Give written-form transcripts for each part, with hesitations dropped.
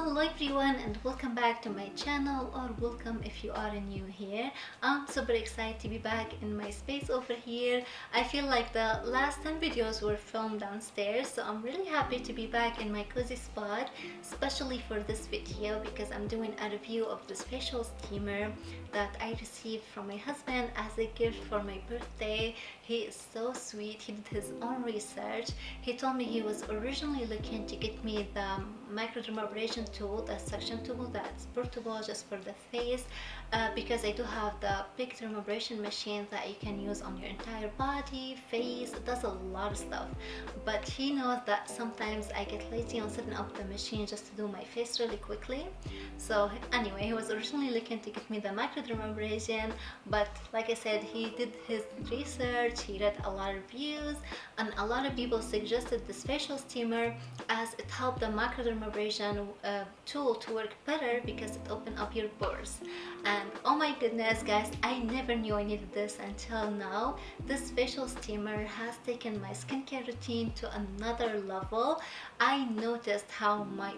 Hello everyone and welcome back to my channel, or welcome if you are new here. I'm super excited to be back in my space over here. I feel like the last 10 videos were filmed downstairs, so I'm really happy to be back in my cozy spot, especially for this video because I'm doing a review of this facial steamer that I received from my husband as a gift for my birthday. He is so sweet. He did his own research. He told me he was originally looking to get me the Microderm tool, the suction tool that's portable just for the face, because I do have the big dermabrasion machine that you can use on your entire body, face. It does a lot of stuff, but he knows that sometimes I get lazy on setting up the machine just to do my face really quickly. So anyway, he was originally looking to get me the microdermabrasion, but like I said, he did his research, he read a lot of reviews, and a lot of people suggested this facial steamer as it helped the microdermabrasion tool to work better because it opened up your pores. And oh my goodness guys, I never knew I needed this until now. This facial steamer has taken my skincare routine to another level. I noticed how my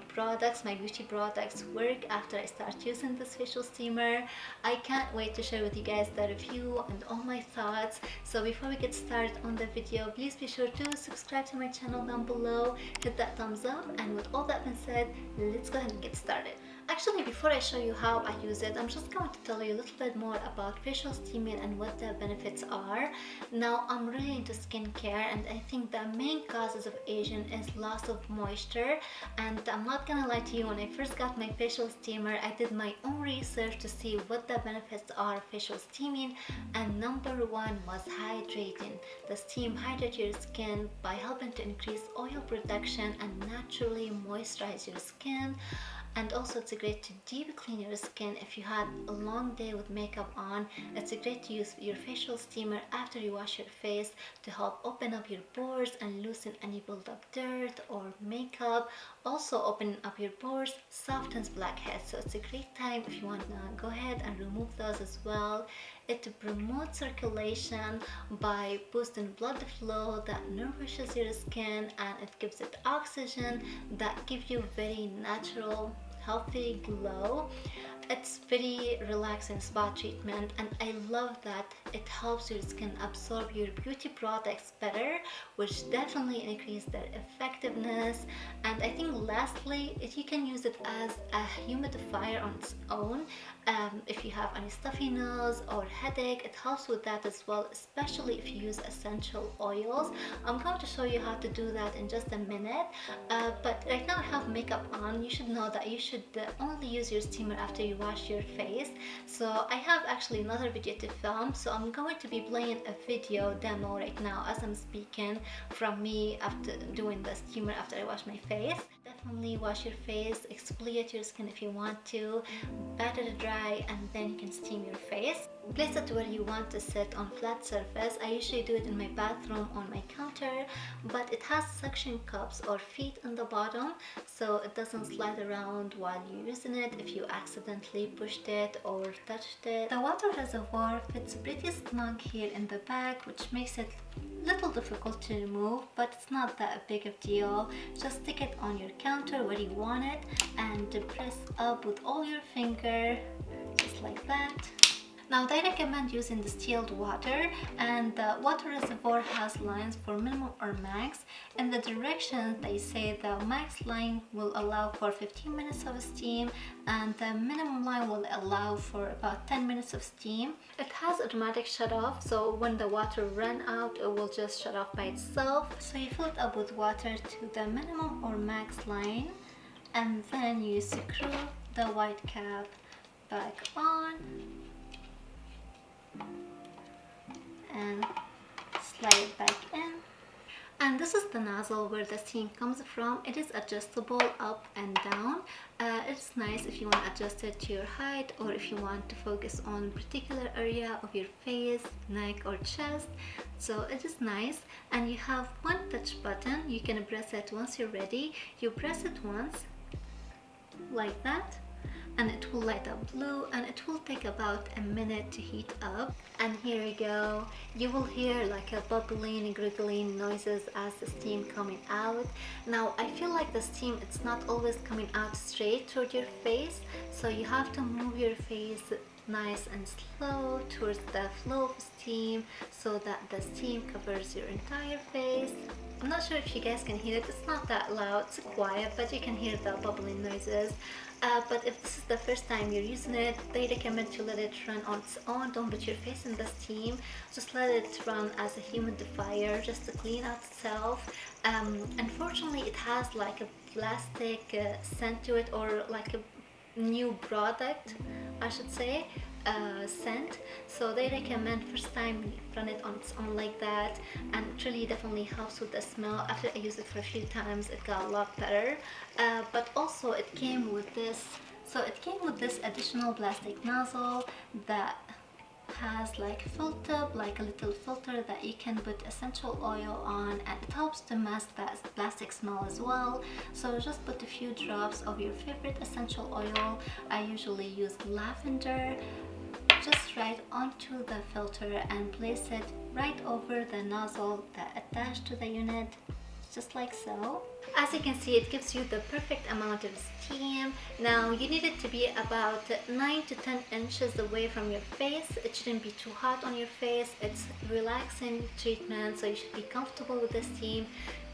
beauty products work after I start using this facial steamer. I can't wait to share with you guys the review and all my thoughts. So before we get started on the video, please be sure to subscribe to my channel down below, hit that thumbs up, and with all that being said, let's go ahead and get started. Actually, before I show you how I use it, I'm just going to tell you a little bit more about facial steaming and what the benefits are. Now, I'm really into skincare, and I think the main causes of aging is loss of moisture. And I'm not gonna lie to you, when I first got my facial steamer, I did my own research to see what the benefits are of facial steaming, and number one was hydrating. The steam hydrates your skin by helping to increase oil production and naturally moisturize your skin. And also it's great to deep clean your skin if you had a long day with makeup on. It's great to use your facial steamer after you wash your face to help open up your pores and loosen any build-up dirt or makeup. Also opening up your pores softens blackheads, so it's a great time if you want to go ahead and remove those as well. It promotes circulation by boosting blood flow that nourishes your skin, and it gives it oxygen that gives you very natural healthy glow. It's very relaxing spa treatment, and I love that it helps your skin absorb your beauty products better, which definitely increase their effectiveness. And I think lastly, you can use it as a humidifier on its own. If you have any stuffy nose or headache, it helps with that as well, especially if you use essential oils. I'm going to show you how to do that in just a minute, but right now I have makeup on. You should know that you should only use your steamer after you wash your face. So I have actually another video to film, so I'm going to be playing a video demo right now as I'm speaking from me after doing the steamer after I wash my face. Definitely wash your face, exfoliate your skin if you want to, pat it dry, and then you can steam your face. Place it where you want to sit on flat surface. I usually do it in my bathroom on my counter, but it has suction cups or feet in the bottom, so it doesn't slide around while you're using it if you accidentally pushed it or touched it. The water reservoir fits pretty snug here in the back, which makes it a little difficult to remove, but it's not that big of a deal. Just stick it on your counter where you want it and press up with all your finger, just like that. Now they recommend using distilled water, and the water reservoir has lines for minimum or max. In the directions they say the max line will allow for 15 minutes of steam, and the minimum line will allow for about 10 minutes of steam. It has automatic shut off, so when the water runs out, it will just shut off by itself. So you fill it up with water to the minimum or max line, and then you screw the white cap back on and slide it back in. And this is the nozzle where the steam comes from. It is adjustable up and down. It's nice if you want to adjust it to your height, or if you want to focus on a particular area of your face, neck or chest. So it is nice, and you have one touch button. You can press it once you're ready. You press it once like that, and it will light up blue, and it will take about a minute to heat up. And here we go. You will hear like a bubbling, gurgling noises as the steam coming out. Now I feel like the steam, it's not always coming out straight toward your face, so you have to move your face nice and slow towards the flow of steam so that the steam covers your entire face. I'm not sure if you guys can hear it. It's not that loud, it's quiet, but you can hear the bubbling noises. But if this is the first time you're using it, they recommend to let it run on its own. Don't put your face in the steam. Just let it run as a humidifier just to clean out itself. Unfortunately, it has like a plastic scent to it, or like a new product, I should say, scent. So they recommend first time run it on its own like that, and it really definitely helps with the smell. After I used it for a few times, it got a lot better. But also it came with this, so it came with this additional plastic nozzle that has like filter, like a little filter that you can put essential oil on, and it helps to mask that plastic smell as well. So just put a few drops of your favorite essential oil. I usually use lavender, just right onto the filter and place it right over the nozzle that attached to the unit, just like so. As you can see, it gives you the perfect amount of steam. Now you need it to be about 9 to 10 inches away from your face. It shouldn't be too hot on your face. It's relaxing treatment, so you should be comfortable with the steam.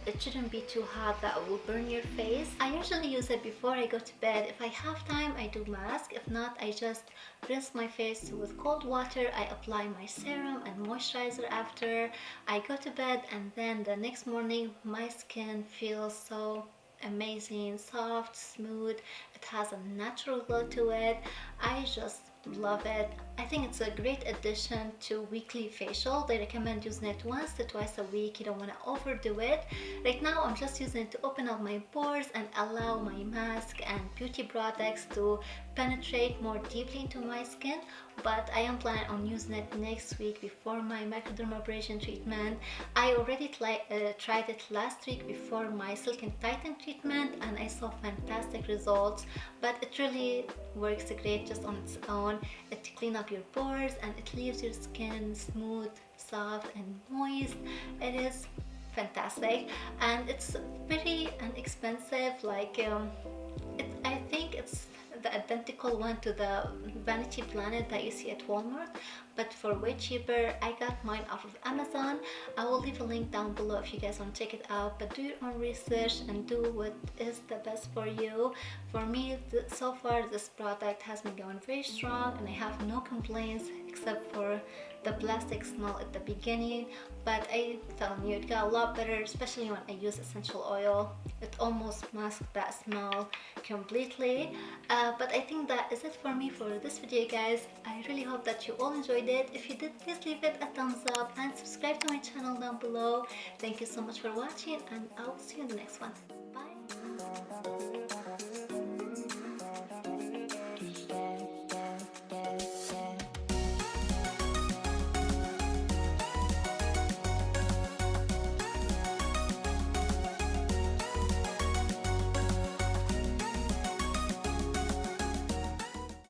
It shouldn't be too hot that will burn your face. I usually use it before I go to bed. If I have time, I do mask. If not, I just rinse my face with cold water. I apply my serum and moisturizer after I go to bed, and then the next morning my skin feels so amazing, soft, smooth. It has a natural glow to it. I just love it. I think it's a great addition to weekly facial. They recommend using it once to twice a week. You don't want to overdo it. Right now I'm just using it to open up my pores and allow my mask and beauty products to penetrate more deeply into my skin, but I am planning on using it next week before my microdermabrasion treatment. I already tried it last week before my silk and tighten treatment, and I saw fantastic results. But it really works great just on its own. It cleans up your pores and it leaves your skin smooth, soft and moist. It is fantastic, and it's very inexpensive. Like I think it's the identical one to the Vanity Planet that you see at Walmart, but for way cheaper. I got mine off of Amazon. I will leave a link down below if you guys want to check it out, but do your own research and do what is the best for you. For me, so far this product has been going very strong, and I have no complaints except for the plastic smell at the beginning, but I'm telling you, it got a lot better, especially when I use essential oil. It almost masks that smell completely. But I think that is it for me for this video, guys. I really hope that you all enjoyed it. If you did, please leave it a thumbs up and subscribe to my channel down below. Thank you so much for watching, and I'll see you in the next one.